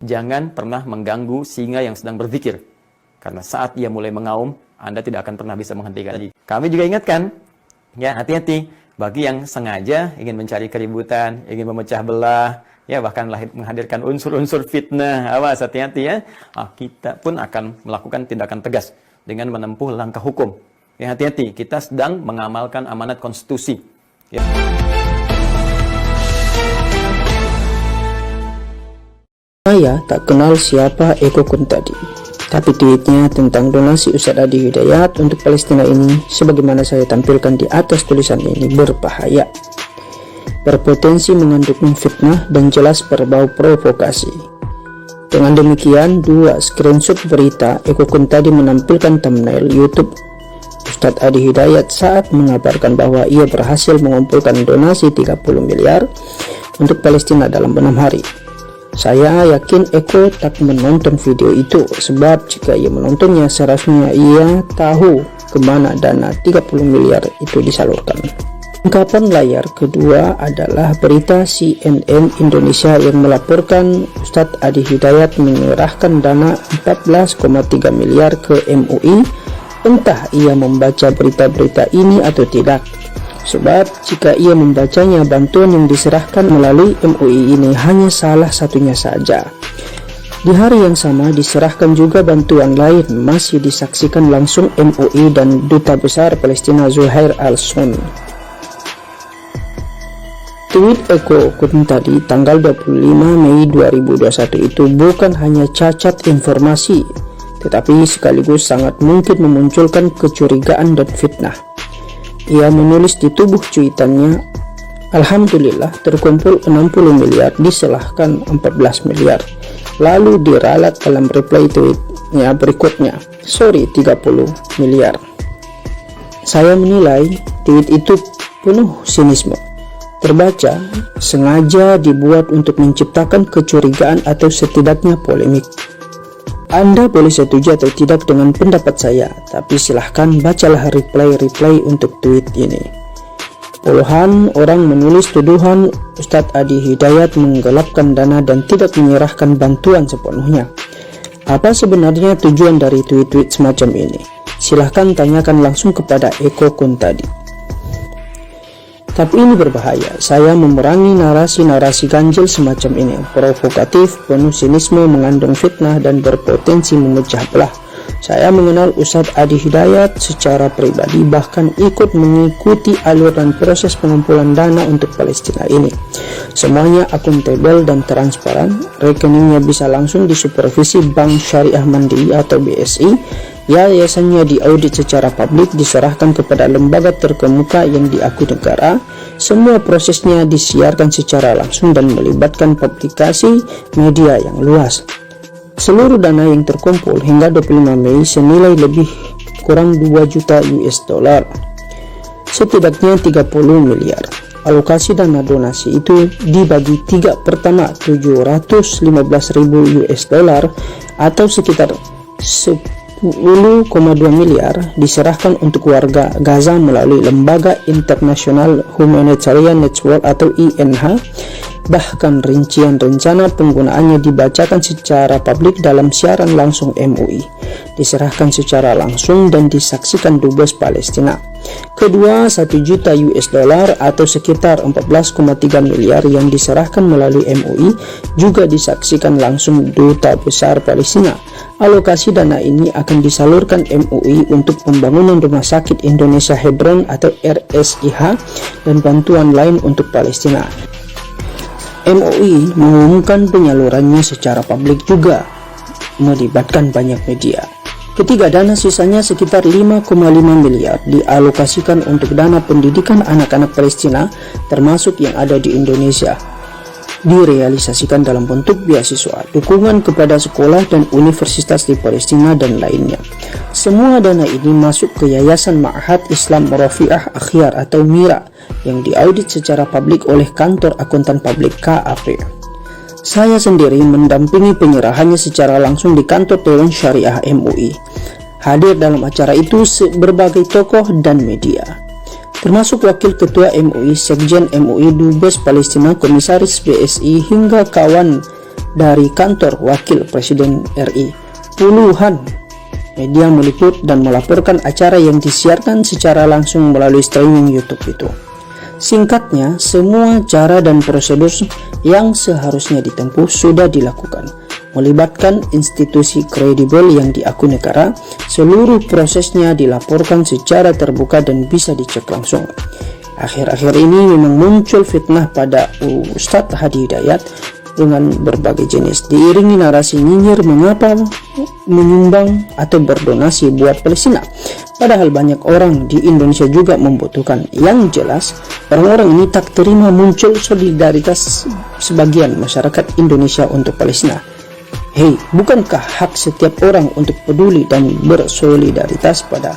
Jangan pernah mengganggu singa yang sedang berzikir. Karena saat ia mulai mengaum, Anda tidak akan pernah bisa menghentikan. Kami juga ingatkan, ya hati-hati bagi yang sengaja ingin mencari keributan, ingin memecah belah, ya bahkan menghadirkan unsur-unsur fitnah. Awas, hati-hati ya. Kita pun akan melakukan tindakan tegas dengan menempuh langkah hukum. Ya hati-hati, kita sedang mengamalkan amanat konstitusi. Ya. Saya tak kenal siapa Eko Kun tadi, tapi tweetnya tentang donasi Ustadz Adi Hidayat untuk Palestina ini, sebagaimana saya tampilkan di atas tulisan ini, berbahaya, berpotensi mengandung fitnah dan jelas berbau provokasi. Dengan demikian, dua screenshot berita Eko Kun tadi menampilkan thumbnail YouTube Ustadz Adi Hidayat saat mengabarkan bahwa ia berhasil mengumpulkan donasi 30 miliar untuk Palestina dalam 6 hari. Saya yakin Eko tak menonton video itu, sebab jika ia menontonnya seharusnya ia tahu kemana dana 30 miliar itu disalurkan. Ungkapan layar kedua adalah berita CNN Indonesia yang melaporkan Ustadz Adi Hidayat menyerahkan dana 14,3 miliar ke MUI. Entah ia membaca berita-berita ini atau tidak, sebab jika ia membacanya, bantuan yang diserahkan melalui MUI ini hanya salah satunya saja. Di hari yang sama diserahkan juga bantuan lain, masih disaksikan langsung MUI dan Duta Besar Palestina Zuhair Al-Sun. Tweet Eko Kun tadi tanggal 25 Mei 2021 itu bukan hanya cacat informasi, tetapi sekaligus sangat mungkin memunculkan kecurigaan dan fitnah. Ia menulis di tubuh cuitannya, "Alhamdulillah terkumpul 60 miliar, diserahkan 14 miliar. Lalu diralat dalam reply tweetnya berikutnya, "Sorry 30 miliar. Saya menilai tweet itu penuh sinisme. Terbaca, sengaja dibuat untuk menciptakan kecurigaan atau setidaknya polemik. Anda boleh setuju atau tidak dengan pendapat saya, tapi silahkan bacalah reply untuk tweet ini. Puluhan orang menulis tuduhan Ustadz Adi Hidayat menggelapkan dana dan tidak menyerahkan bantuan sepenuhnya. Apa sebenarnya tujuan dari tweet-tweet semacam ini? Silahkan tanyakan langsung kepada Eko Kun tadi. Tapi ini berbahaya. Saya memerangi narasi-narasi ganjil semacam ini, provokatif, penuh sinisme, mengandung fitnah, dan berpotensi memecah belah. Saya mengenal Ustadz Adi Hidayat secara pribadi, bahkan ikut mengikuti aliran proses pengumpulan dana untuk Palestina ini. Semuanya akuntabel dan transparan. Rekeningnya bisa langsung disupervisi Bank Syariah Mandiri atau BSI. Yayasannya diaudit secara publik, diserahkan kepada lembaga terkemuka yang diakui negara. Semua prosesnya disiarkan secara langsung dan melibatkan publikasi media yang luas. Seluruh dana yang terkumpul hingga 25 Mei senilai lebih kurang 2 juta US dollar, setidaknya 30 miliar. Alokasi dana donasi itu dibagi 3. Pertama, 715.000 US dollar atau sekitar 10,2 miliar diserahkan untuk warga Gaza melalui Lembaga International Humanitarian Network atau INH. Bahkan rincian rencana penggunaannya dibacakan secara publik dalam siaran langsung MUI, diserahkan secara langsung dan disaksikan Dubes Palestina. Kedua, 1 juta US dollar atau sekitar 14,3 miliar yang diserahkan melalui MUI juga disaksikan langsung Duta Besar Palestina. Alokasi dana ini akan disalurkan MUI untuk pembangunan Rumah Sakit Indonesia Hebron atau RSIH dan bantuan lain untuk Palestina. MUI mengumumkan penyalurannya secara publik juga, melibatkan banyak media. Ketiga, dana sisanya sekitar 5,5 miliar dialokasikan untuk dana pendidikan anak-anak Palestina, termasuk yang ada di Indonesia. Direalisasikan dalam bentuk beasiswa, dukungan kepada sekolah dan universitas di Palestina, dan lainnya. Semua dana ini masuk ke Yayasan Ma'had Islam Rafi'ah Akhyar atau MIRA yang diaudit secara publik oleh Kantor Akuntan Publik KAP. Saya sendiri mendampingi penyerahannya secara langsung di Kantor Dewan Syariah MUI. Hadir dalam acara itu berbagai tokoh dan media, termasuk Wakil Ketua MUI, Sekjen MUI, Dubes Palestina, Komisaris BSI, hingga kawan dari kantor Wakil Presiden RI. Puluhan media meliput dan melaporkan acara yang disiarkan secara langsung melalui streaming YouTube itu. Singkatnya, semua cara dan prosedur yang seharusnya ditempuh sudah dilakukan, melibatkan institusi kredibel yang diakui negara. Seluruh prosesnya dilaporkan secara terbuka dan bisa dicek langsung. Akhir-akhir ini memang muncul fitnah pada Ustadz Hadi Hidayat dengan berbagai jenis, diiringi narasi nyinyir mengapa menyumbang atau berdonasi buat Palestina, padahal banyak orang di Indonesia juga membutuhkan. Yang jelas, orang-orang ini tak terima muncul solidaritas sebagian masyarakat Indonesia untuk Palestina. Hei, bukankah hak setiap orang untuk peduli dan bersolidaritas pada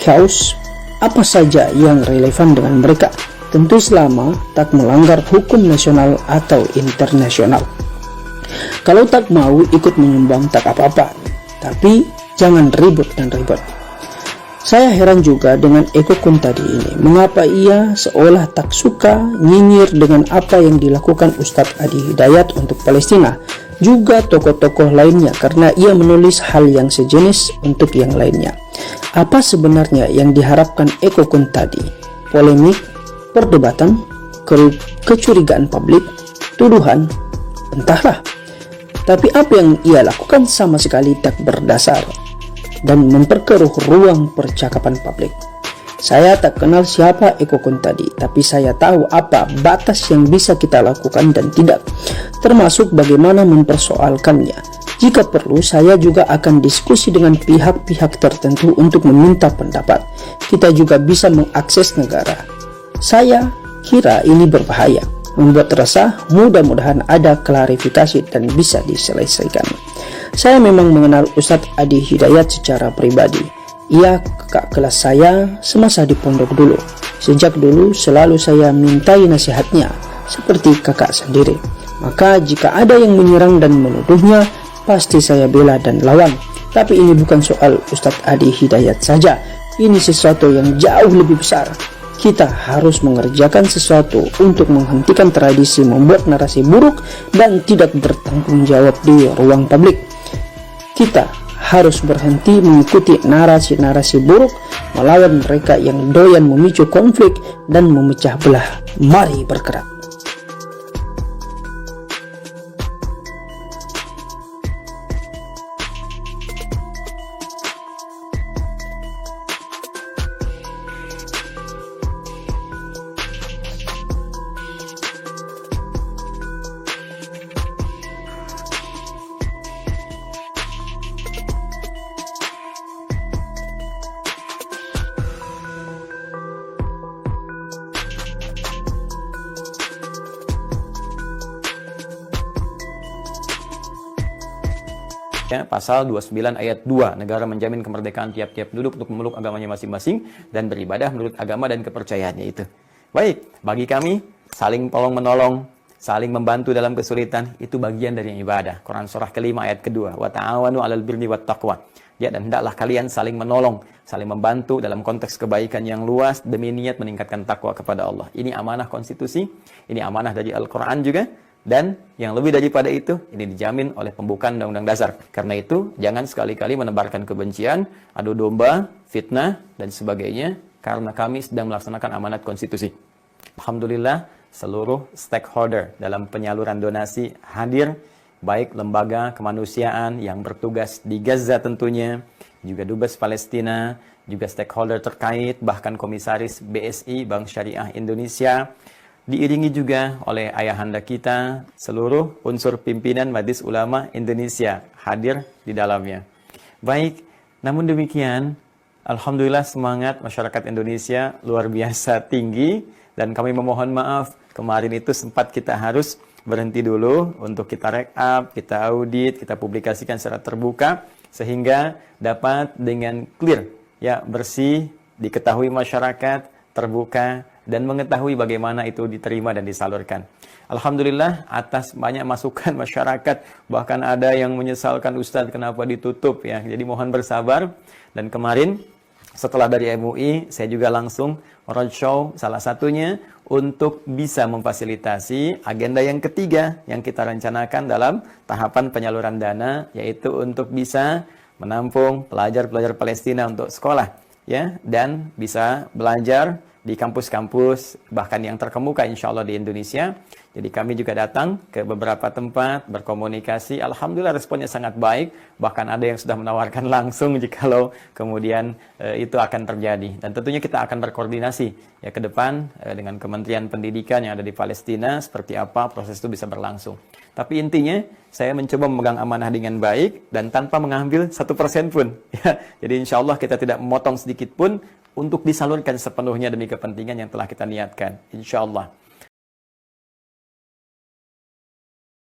kaus apa saja yang relevan dengan mereka, tentu selama tak melanggar hukum nasional atau internasional. Kalau tak mau ikut menyumbang tak apa-apa, tapi jangan ribut dan ribut. Saya heran juga dengan Eko Kun tadi ini, mengapa ia seolah tak suka nyinyir dengan apa yang dilakukan Ustadz Hadi Hidayat untuk Palestina, juga tokoh-tokoh lainnya, karena ia menulis hal yang sejenis untuk yang lainnya. Apa sebenarnya yang diharapkan Eko Kun tadi? Polemik, perdebatan, kecurigaan publik, tuduhan, entahlah. Tapi apa yang ia lakukan sama sekali tak berdasar dan memperkeruh ruang percakapan publik. Saya tak kenal siapa Eko Kun tadi, tapi saya tahu apa batas yang bisa kita lakukan dan tidak, termasuk bagaimana mempersoalkannya. Jika perlu, saya juga akan diskusi dengan pihak-pihak tertentu untuk meminta pendapat. Kita juga bisa mengakses negara. Saya kira ini berbahaya, membuat resah. Mudah-mudahan ada klarifikasi dan bisa diselesaikan. Saya memang mengenal Ustadz Hadi Hidayat secara pribadi. Ia kakak kelas saya semasa di pondok dulu. Sejak dulu selalu saya mintai nasihatnya seperti kakak sendiri. Maka jika ada yang menyerang dan menuduhnya, pasti saya bela dan lawan. Tapi ini bukan soal Ustadz Hadi Hidayat saja. Ini sesuatu yang jauh lebih besar. Kita harus mengerjakan sesuatu untuk menghentikan tradisi membuat narasi buruk dan tidak bertanggung jawab di ruang publik. Kita harus berhenti mengikuti narasi-narasi buruk, melawan mereka yang doyan memicu konflik dan memecah belah. Mari bergerak. Ya, pasal 29 ayat 2, negara menjamin kemerdekaan tiap-tiap penduduk untuk memeluk agamanya masing-masing dan beribadah menurut agama dan kepercayaannya itu. Baik, bagi kami, saling tolong-menolong, saling membantu dalam kesulitan, itu bagian dari ibadah. Quran surah kelima ayat kedua, wa ta'awanu 'alal birri wat taqwa. Ya, dan hendaklah kalian saling menolong, saling membantu dalam konteks kebaikan yang luas demi niat meningkatkan takwa kepada Allah. Ini amanah konstitusi, ini amanah dari Al-Quran juga. Dan yang lebih daripada itu, ini dijamin oleh pembukaan Undang-Undang Dasar. Karena itu, jangan sekali-kali menebarkan kebencian, adu domba, fitnah, dan sebagainya, karena kami sedang melaksanakan amanat konstitusi. Alhamdulillah, seluruh stakeholder dalam penyaluran donasi hadir, baik lembaga kemanusiaan yang bertugas di Gaza tentunya, juga Dubes Palestina, juga stakeholder terkait, bahkan komisaris BSI, Bank Syariah Indonesia, diiringi juga oleh ayahanda kita, seluruh unsur pimpinan Majelis Ulama Indonesia hadir di dalamnya. Baik, namun demikian, alhamdulillah semangat masyarakat Indonesia luar biasa tinggi, dan kami memohon maaf, kemarin itu sempat kita harus berhenti dulu untuk kita rekap, kita audit, kita publikasikan secara terbuka, sehingga dapat dengan clear, ya, bersih, diketahui masyarakat, terbuka, dan mengetahui bagaimana itu diterima dan disalurkan. Alhamdulillah, atas banyak masukan masyarakat, bahkan ada yang menyesalkan Ustadz kenapa ditutup, ya. Jadi mohon bersabar. Dan kemarin setelah dari MUI, saya juga langsung roadshow salah satunya untuk bisa memfasilitasi agenda yang ketiga yang kita rencanakan dalam tahapan penyaluran dana, yaitu untuk bisa menampung pelajar-pelajar Palestina untuk sekolah, ya, dan bisa belajar di kampus-kampus bahkan yang terkemuka insya Allah di Indonesia. Jadi kami juga datang ke beberapa tempat berkomunikasi. Alhamdulillah responnya sangat baik. Bahkan ada yang sudah menawarkan langsung jikalau kemudian itu akan terjadi. Dan tentunya kita akan berkoordinasi ya ke depan dengan Kementerian Pendidikan yang ada di Palestina seperti apa proses itu bisa berlangsung. Tapi intinya saya mencoba memegang amanah dengan baik dan tanpa mengambil 1% pun. Ya, jadi insya Allah kita tidak memotong sedikit pun untuk disalurkan sepenuhnya demi kepentingan yang telah kita niatkan. Insya Allah.